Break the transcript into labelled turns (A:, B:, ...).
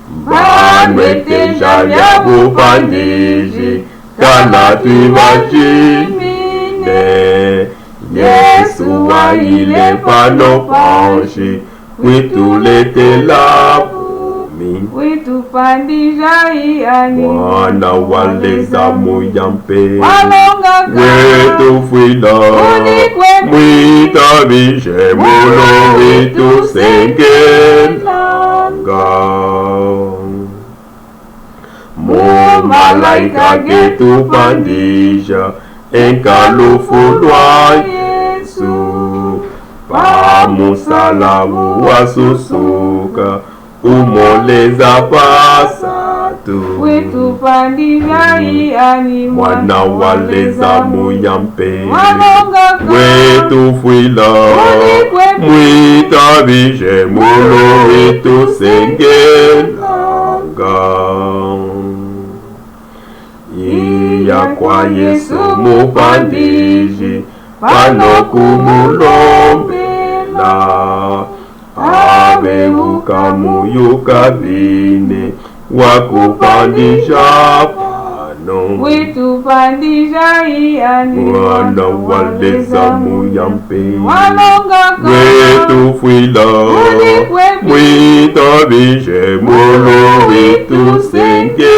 A: Banwete javya bupandiji kana tuivachimine. Yesu wa ile pano panshi witulete la bumi
B: witupandisha iani
A: mwana waleza muyampe
B: walonga
A: wetufwila mwitabishe mulo witusengelanga Malaika ketupandisha enkalufu lwa Yesu pamusalamu wasusuka umoleza pasatu
B: witupandisha iani
A: mwana waleza muyampe
B: walonga
A: wetufwila mwitabishe mulo witusengelanga iya kwa Yesu mupandiji pano kumulombela abeuka muyuka vine wakupandisha pano
B: witupandisha iani
A: mwana waleza muyampe
B: walonga
A: wetufwila mwitabishe mulo witusenge